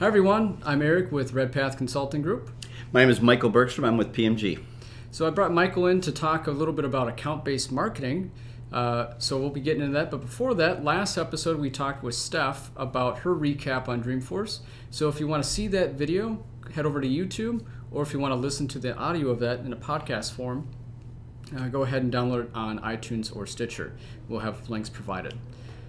Hi everyone, I'm Eric with Redpath Consulting Group. My name is Michael Bergstrom. I'm with PMG. So I brought Michael in to talk a little bit about account-based marketing. So we'll be getting into that. But before that, last episode we talked with Steph about her recap on Dreamforce. So if you want to see that video, head over to YouTube, or if you want to listen to the audio of that in a podcast form, go ahead and download it on iTunes or Stitcher. We'll have links provided.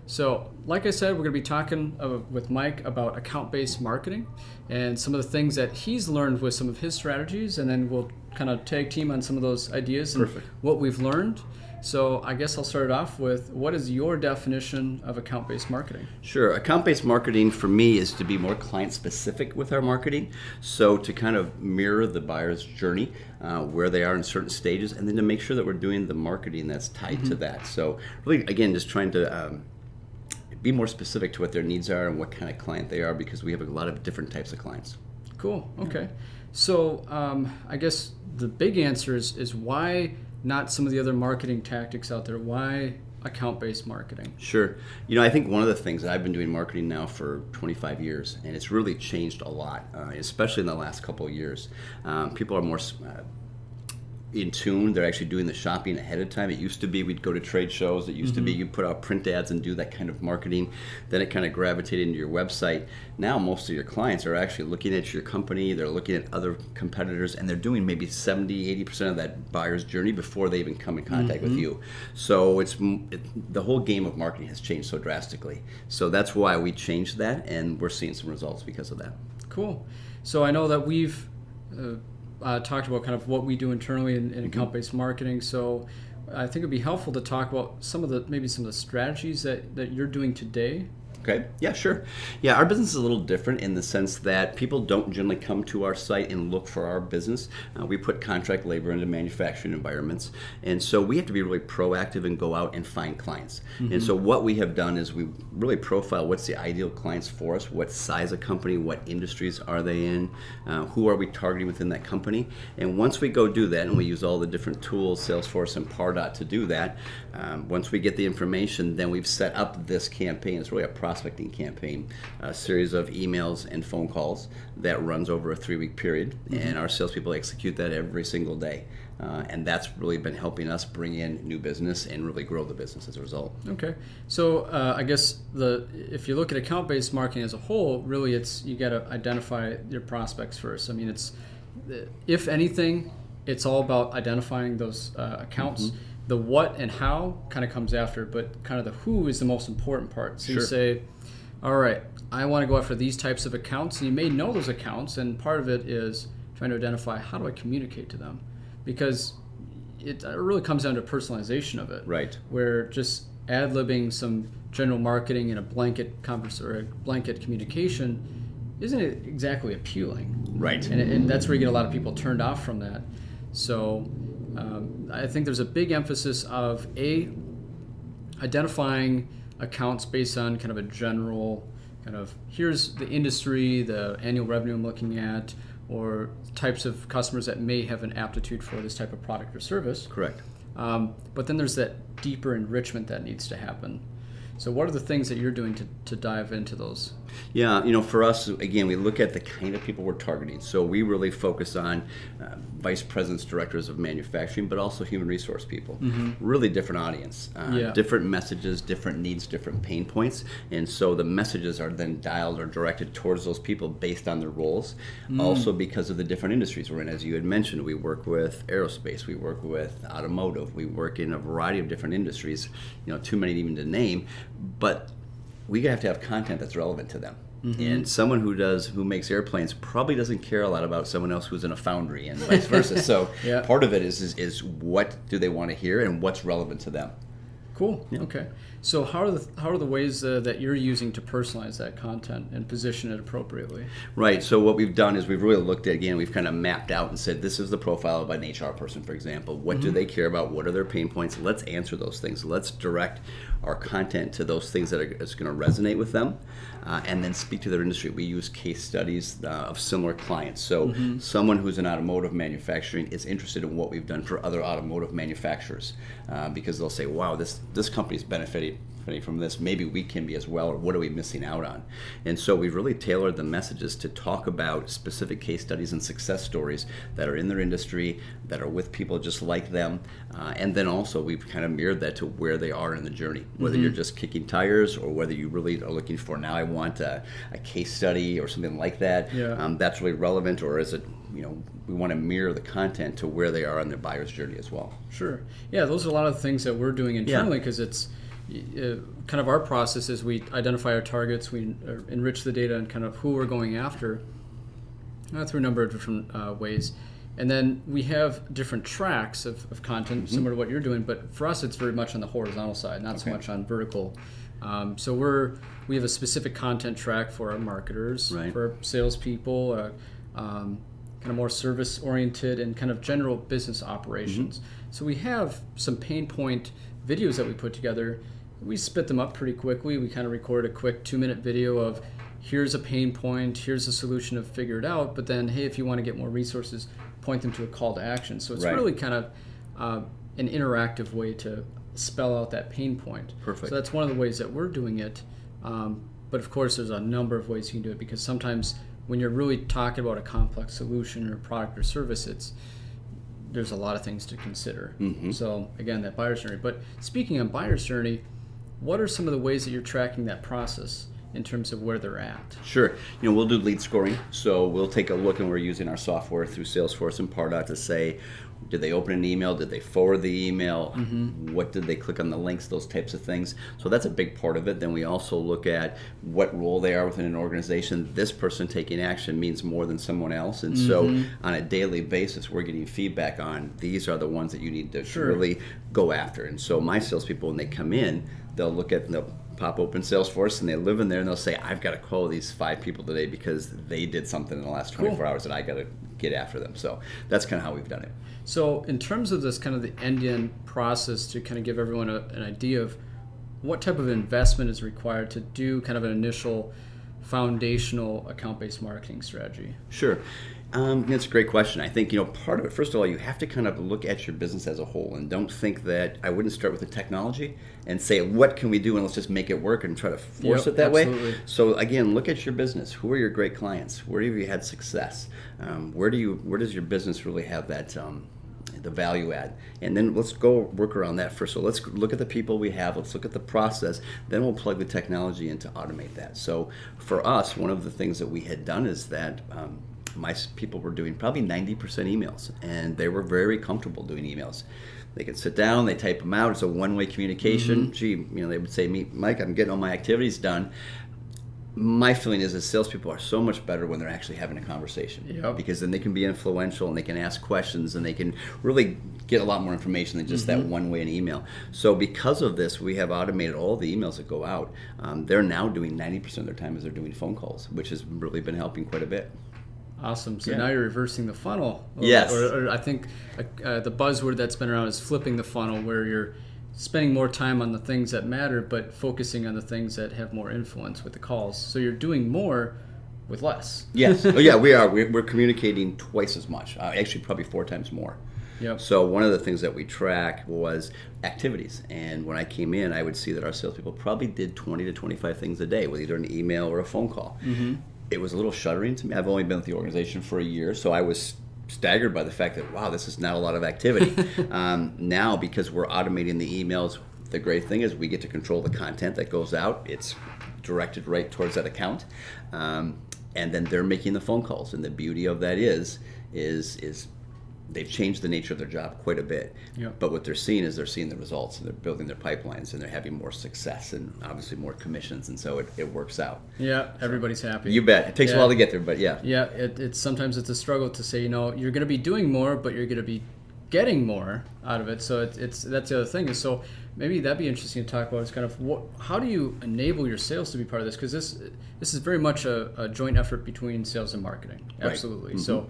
So, like I said, we're going to be talking with Mike about account-based marketing and some of the things that he's learned with some of his strategies, and then we'll kind of tag team on some of those ideas and what we've learned. So I guess I'll start it off with, what is your definition of account-based marketing? Sure. Account-based marketing for me is to be more client-specific with our marketing. So to kind of mirror the buyer's journey, where they are in certain stages, and then to make sure that we're doing the marketing that's tied to that. So really, again, just trying to be more specific to what their needs are and what kind of client they are, because we have a lot of different types of clients. Cool. Okay. So I guess the big answer is why not some of the other marketing tactics out there? Why account-based marketing? Sure. I think one of the things that I've been doing marketing now for 25 years, and it's really changed a lot, especially in the last couple of years. People are more in tune. They're actually doing the shopping ahead of time. It used to be we'd go to trade shows. It used to be you put out print ads and do that kind of marketing. Then it kind of gravitated into your website. Now most of your clients are actually looking at your company. They're looking at other competitors, and they're doing maybe 70-80% of that buyer's journey before they even come in contact with you. So the whole game of marketing has changed so drastically. So that's why we changed that, and we're seeing some results because of that. Cool. So I know that we've talked about kind of what we do internally in account-based marketing. So I think it'd be helpful to talk about some of the strategies that you're doing today. Okay. Yeah, sure. Yeah, our business is a little different in the sense that people don't generally come to our site and look for our business. We put contract labor into manufacturing environments, and so we have to be really proactive and go out and find clients. And so what we have done is we really profile what's the ideal clients for us, what size of company, what industries are they in, who are we targeting within that company. And once we go do that, and we use all the different tools, Salesforce and Pardot, to do that, once we get the information, then we've set up this campaign. It's really a prospecting campaign, a series of emails and phone calls that runs over a 3-week period, and our salespeople execute that every single day. And that's really been helping us bring in new business and really grow the business as a result. Okay. So I guess if you look at account-based marketing as a whole, really you got to identify your prospects first. I mean, if anything, it's all about identifying those accounts. The what and how kind of comes after, but kind of the who is the most important part. So you say, all right, I want to go after these types of accounts, and you may know those accounts, and part of it is trying to identify, how do I communicate to them? Because it really comes down to personalization of it. Right. Where just ad-libbing some general marketing in a blanket conference or a blanket communication isn't exactly appealing. Right. And that's where you get a lot of people turned off from that. So I think there's a big emphasis of identifying accounts based on kind of a general kind of, here's the industry, the annual revenue I'm looking at, or types of customers that may have an aptitude for this type of product or service. Correct. But then there's that deeper enrichment that needs to happen. So what are the things that you're doing to dive into those? Yeah, for us, again, we look at the kind of people we're targeting. So we really focus on vice presidents, directors of manufacturing, but also human resource people. Really different audience, different messages, different needs, different pain points. And so the messages are then dialed or directed towards those people based on their roles. Also because of the different industries we're in. As you had mentioned, we work with aerospace, we work with automotive, we work in a variety of different industries, too many even to name. But we have to have content that's relevant to them. And someone who makes airplanes probably doesn't care a lot about someone else who's in a foundry, and vice versa. So part of it is what do they want to hear and what's relevant to them. Cool. Yeah. Okay. So how are the ways that you're using to personalize that content and position it appropriately? Right. So what we've done is we've really looked at, again, we've kind of mapped out and said, this is the profile of an HR person, for example. What do they care about? What are their pain points? Let's answer those things. Let's direct our content to those things that is going to resonate with them, and then speak to their industry. We use case studies of similar clients. So someone who's in automotive manufacturing is interested in what we've done for other automotive manufacturers, because they'll say, wow, this company's benefiting benefiting from this, maybe we can be as well, or what are we missing out on? And so we've really tailored the messages to talk about specific case studies and success stories that are in their industry, that are with people just like them, and then also we've kind of mirrored that to where they are in the journey, whether you're just kicking tires or whether you really are looking for, now I want a case study or something like that. That's really relevant, or is it, we want to mirror the content to where they are on their buyer's journey as well. Sure. Yeah, those are a lot of the things that we're doing internally, because it's kind of our process is we identify our targets, we enrich the data and kind of who we're going after through a number of different ways. And then we have different tracks of content, similar to what you're doing, but for us it's very much on the horizontal side, not so much on vertical. So we have a specific content track for our marketers, for our salespeople, kind of more service-oriented and kind of general business operations. So we have some pain point videos that we put together. We spit them up pretty quickly. We kind of record a quick 2-minute video of here's a pain point, here's a solution to figure it out, but then, hey, if you want to get more resources, point them to a call to action. So it's really kind of an interactive way to spell out that pain point. Perfect. So that's one of the ways that we're doing it. But of course, there's a number of ways you can do it, because sometimes when you're really talking about a complex solution or product or service, there's a lot of things to consider. So again, that buyer's journey. But speaking of buyer's journey, what are some of the ways that you're tracking that process in terms of where they're at? Sure. We'll do lead scoring. So we'll take a look, and we're using our software through Salesforce and Pardot to say, did they open an email? Did they forward the email? What did they click on the links? Those types of things. So that's a big part of it. Then we also look at what role they are within an organization. This person taking action means more than someone else. And so on a daily basis, we're getting feedback on these are the ones that you need to really go after. And so my salespeople, when they come in, they'll pop open Salesforce and they live in there and they'll say, I've got to call these 5 people today because they did something in the last 24 hours and I got to get after them. So that's kind of how we've done it. So in terms of this kind of the end-to-end process, to kind of give everyone an idea of what type of investment is required to do kind of an initial foundational account-based marketing strategy? Sure. That's a great question. I think, part of it, first of all, you have to kind of look at your business as a whole and don't think that, I wouldn't start with the technology and say, what can we do, and let's just make it work and try to force it that way. So again, look at your business. Who are your great clients? Where have you had success? Where does your business really have that the value add? And then let's go work around that first. So let's look at the people we have, let's look at the process, then we'll plug the technology in to automate that. So for us, one of the things that we had done is that my people were doing probably 90% emails, and they were very comfortable doing emails. They could sit down, they type them out, it's a one-way communication. Gee, they would say, Mike, I'm getting all my activities done. My feeling is that salespeople are so much better when they're actually having a conversation, because then they can be influential and they can ask questions and they can really get a lot more information than just that one way in email. So because of this, we have automated all the emails that go out. They're now doing 90% of their time as they're doing phone calls, which has really been helping quite a bit. Awesome. So now you're reversing the funnel. Yes. Or I think the buzzword that's been around is flipping the funnel, where you're spending more time on the things that matter, but focusing on the things that have more influence with the calls. So you're doing more with less. Yes. Oh, yeah, we are. We're communicating twice as much. Actually, probably 4 times more. Yep. So one of the things that we track was activities. And when I came in, I would see that our salespeople probably did 20 to 25 things a day with either an email or a phone call. It was a little shuddering to me. I've only been with the organization for a year, so I was staggered by the fact that, wow, this is not a lot of activity. Now, because we're automating the emails, the great thing is we get to control the content that goes out. It's directed right towards that account. And then they're making the phone calls. And the beauty of that is they've changed the nature of their job quite a bit. But what they're seeing is they're seeing the results, and they're building their pipelines, and they're having more success and obviously more commissions, and so it works out. Yeah, everybody's happy. You bet. It takes a while to get there, but yeah. Yeah, it's sometimes it's a struggle to say, you're going to be doing more, but you're going to be getting more out of it. So that's the other thing. Is so maybe that'd be interesting to talk about. Is kind of how do you enable your sales to be part of this? Because this is very much a joint effort between sales and marketing. Absolutely. Right. So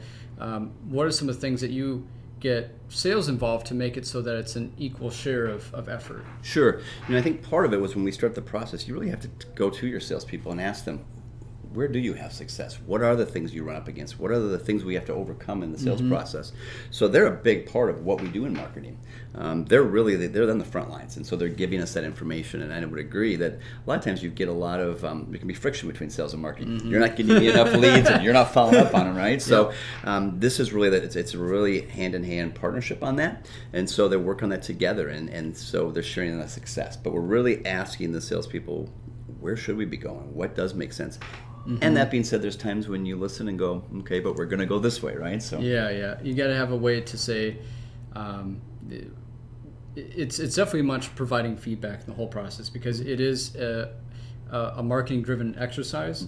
what are some of the things that you get sales involved to make it so that it's an equal share of effort? Sure. I think part of it was when we start the process, you really have to go to your salespeople and ask them, where do you have success? What are the things you run up against? What are the things we have to overcome in the sales process? So they're a big part of what we do in marketing. They're on the front lines, and so they're giving us that information. And I would agree that a lot of times you get a lot of there can be friction between sales and marketing. You're not getting enough leads, and you're not following up on them, right? So this is really that it's a really hand-in-hand partnership on that, and so they work on that together, and so they're sharing in that success. But we're really asking the salespeople, where should we be going? What does make sense? And that being said, there's times when you listen and go, okay, but we're going to go this way, right? So yeah, you got to have a way to say. It's definitely much providing feedback in the whole process, because it is a marketing-driven exercise.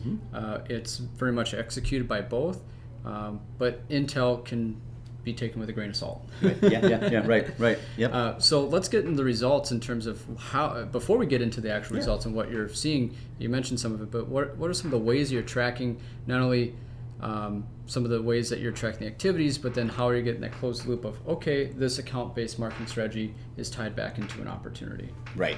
It's very much executed by both, but intel can be taken with a grain of salt. Right. Yep. So let's get into the results in terms of how. Before we get into the actual results and what you're seeing, you mentioned some of it, but what are some of the ways you're tracking not only some of the ways that you're tracking the activities, but then how are you getting that closed loop of, okay, this account-based marketing strategy is tied back into an opportunity? Right.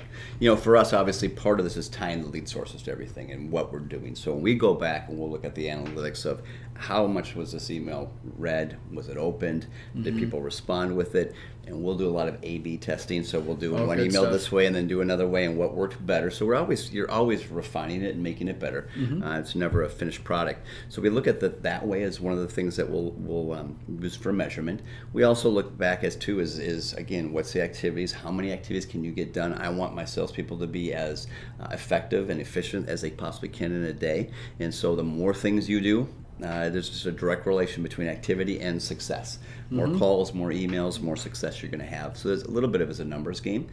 For us, obviously, part of this is tying the lead sources to everything and what we're doing. So when we go back and we'll look at the analytics of how much was this email read, was it opened, did people respond with it, and we'll do a lot of A/B testing. So we'll do one email this way and then do another way, and what worked better. So you're always refining it and making it better. It's never a finished product. So we look at that way as one of the things that we'll use for measurement. We also look back as too is again, what's the activities? How many activities can you get done? I want my salespeople to be as effective and efficient as they possibly can in a day. And so the more things you do, there's just a direct relation between activity and success. More calls, more emails, more success you're going to have. So there's a little bit of it as a numbers game.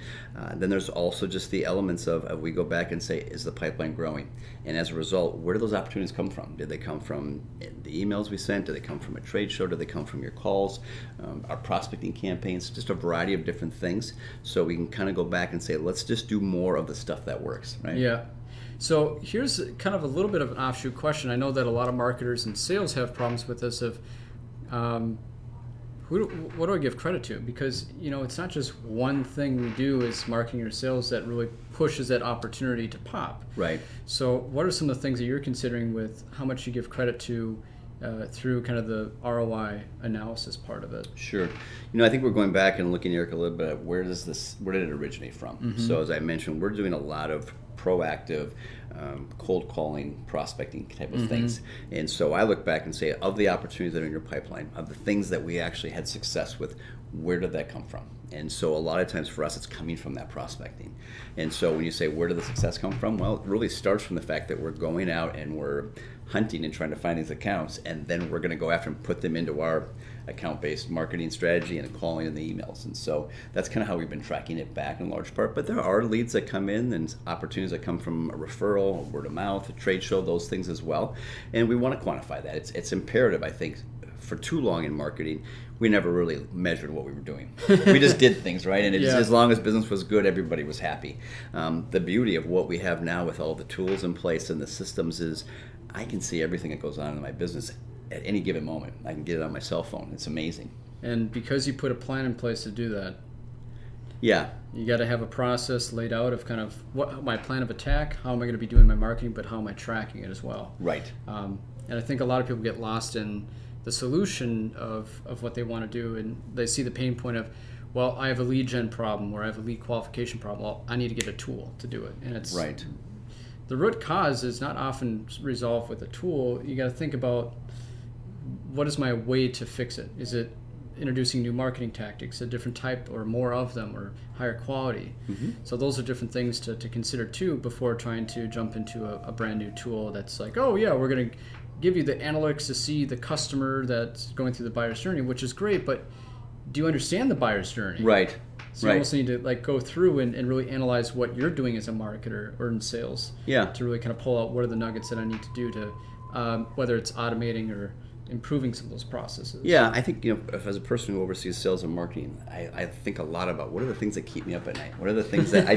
Then there's also just the elements of we go back and say, is the pipeline growing? And as a result, where do those opportunities come from? Did they come from the emails we sent? Did they come from a trade show? Did they come from your calls? Our prospecting campaigns? Just a variety of different things. So we can kind of go back and say, let's just do more of the stuff that works, right? Yeah. So here's kind of a little bit of an offshoot question. I know that a lot of marketers and sales have problems with this of what do I give credit to? Because it's not just one thing we do as marketing or sales that really pushes that opportunity to pop. Right. So what are some of the things that you're considering with how much you give credit to through kind of the ROI analysis part of it? Sure. I think we're going back and looking, Eric, a little bit at where did it originate from? So as I mentioned, we're doing a lot of proactive cold calling, prospecting type of things. And so I look back and say, of the opportunities that are in your pipeline, of the things that we actually had success with, where did that come from? And so a lot of times for us, it's coming from that prospecting. And so when you say, where did the success come from? Well, it really starts from the fact that we're going out and we're hunting and trying to find these accounts, and then we're going to go after and put them into our account-based marketing strategy and calling in the emails. And so that's kind of how we've been tracking it back in large part. But there are leads that come in and opportunities that come from a referral, a word of mouth, a trade show, those things as well. And we want to quantify that. It's imperative, I think. For too long in marketing, we never really measured what we were doing. We just did things, right? And as long as business was good, everybody was happy. The beauty of what we have now with all the tools in place and the systems is I can see everything that goes on in my business at any given moment. I can get it on my cell phone. It's amazing. And because you put a plan in place to do that, you got to have a process laid out of kind of what my plan of attack, how am I going to be doing my marketing, but how am I tracking it as well? Right. And I think a lot of people get lost in the solution of what they want to do, and they see the pain point of, well, I have a lead gen problem or I have a lead qualification problem. Well, I need to get a tool to do it. And it's right. The root cause is not often resolved with a tool. You got to think about, what is my way to fix it? Is it introducing new marketing tactics, a different type or more of them, or higher quality? So those are different things to consider too before trying to jump into a brand new tool that's like, oh yeah, we're going to give you the analytics to see the customer that's going through the buyer's journey, which is great, but do you understand the buyer's journey? Right. So you almost need to go through and really analyze what you're doing as a marketer or in sales. Yeah. To really kind of pull out what are the nuggets that I need to do to, whether it's automating or improving some of those processes. Yeah, I think, if as a person who oversees sales and marketing, I think a lot about what are the things that keep me up at night? What are the things that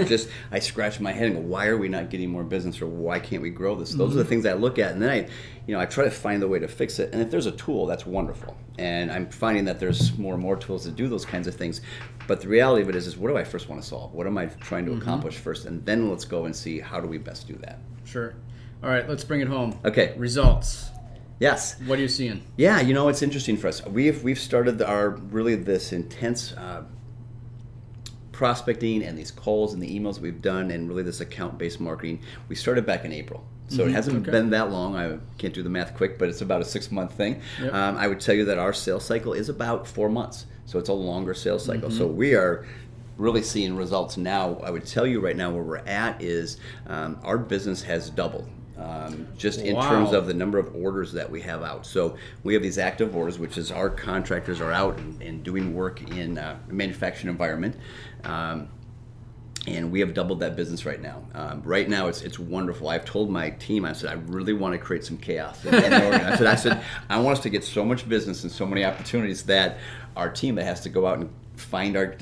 I scratch my head and go, why are we not getting more business, or why can't we grow this? Those are the things I look at, and then I try to find the way to fix it. And if there's a tool, that's wonderful. And I'm finding that there's more and more tools to do those kinds of things. But the reality of it is what do I first want to solve? What am I trying to accomplish first? And then let's go and see how do we best do that. Sure. All right, let's bring it home. Okay. Results. Yes. What are you seeing? Yeah, it's interesting for us. We've started this intense prospecting and these calls and the emails that we've done, and really this account-based marketing. We started back in April. So it hasn't been that long. I can't do the math quick, but it's about a 6-month thing. Yep. I would tell you that our sales cycle is about 4 months. So it's a longer sales cycle. So we are really seeing results now. I would tell you right now where we're at is our business has doubled. Just in terms of the number of orders that we have out. So we have these active orders, which is our contractors are out and doing work in a manufacturing environment. And we have doubled that business right now. Right now, it's wonderful. I've told my team, I said, I really want to create some chaos. And I said, I want us to get so much business and so many opportunities that our team that has to go out and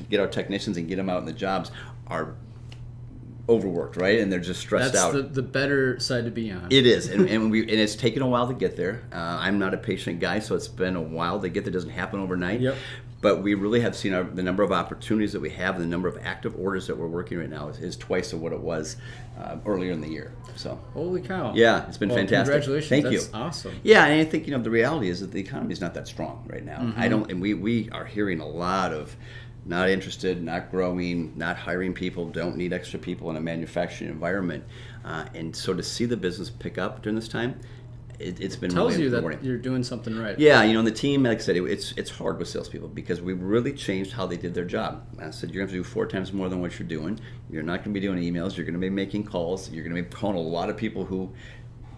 get our technicians and get them out in the jobs are overworked, right? And they're just stressed out. That's the better side to be on. It is, and it's taken a while to get there. I'm not a patient guy, so it's been a while to get there. It doesn't happen overnight. Yep. But we really have seen the number of opportunities that we have, and the number of active orders that we're working right now is twice of what it was earlier in the year. So holy cow! Yeah, it's been fantastic. Congratulations! Thank you. That's awesome. Yeah, and I think the reality is that the economy is not that strong right now. And we are hearing a lot of not interested, not growing, not hiring people, don't need extra people in a manufacturing environment, and so to see the business pick up during this time. It's been tells really you rewarding. that you're doing something right. Yeah, and the team, like I said, it's hard with salespeople because we really changed how they did their job. I said you're going to have to do 4 times more than what you're doing. You're not going to be doing emails. You're going to be making calls. You're going to be calling a lot of people who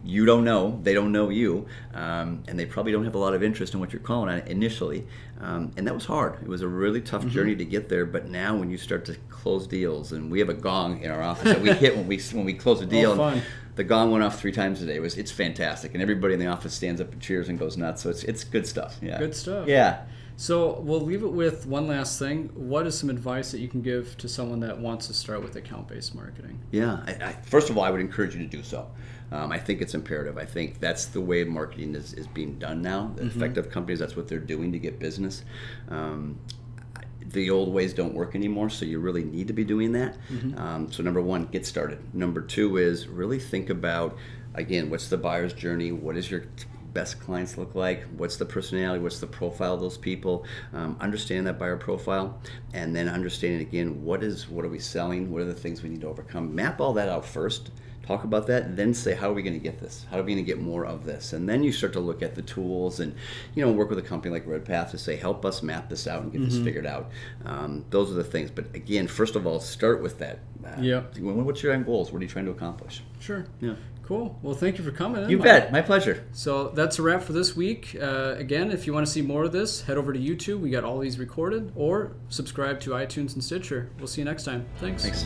you don't know. They don't know you, and they probably don't have a lot of interest in what you're calling on initially. And that was hard. It was a really tough journey to get there. But now, when you start to close deals, and we have a gong in our office that we hit when we close a deal. Fun. The gong went off 3 times a day. It's fantastic, and everybody in the office stands up and cheers and goes nuts. So it's good stuff. Yeah. Good stuff. Yeah. So we'll leave it with one last thing. What is some advice that you can give to someone that wants to start with account-based marketing? Yeah. First of all, I would encourage you to do so. I think it's imperative. I think that's the way marketing is being done now. The effective companies, that's what they're doing to get business. The old ways don't work anymore, so you really need to be doing that. So number 1, get started. Number 2 is really think about, again, what's the buyer's journey? What does your best clients look like? What's the personality? What's the profile of those people? Understand that buyer profile, and then understanding, again, what are we selling? What are the things we need to overcome? Map all that out first. Talk about that, and then say, how are we going to get this? How are we going to get more of this? And then you start to look at the tools and, work with a company like Redpath to say, help us map this out and get this figured out. Those are the things. But again, first of all, start with that. What's your end goals? What are you trying to accomplish? Sure. Yeah. Cool. Well, thank you for coming in. You bet. My pleasure. So that's a wrap for this week. Again, if you want to see more of this, head over to YouTube. We got all these recorded, or subscribe to iTunes and Stitcher. We'll see you next time. Thanks. Thanks.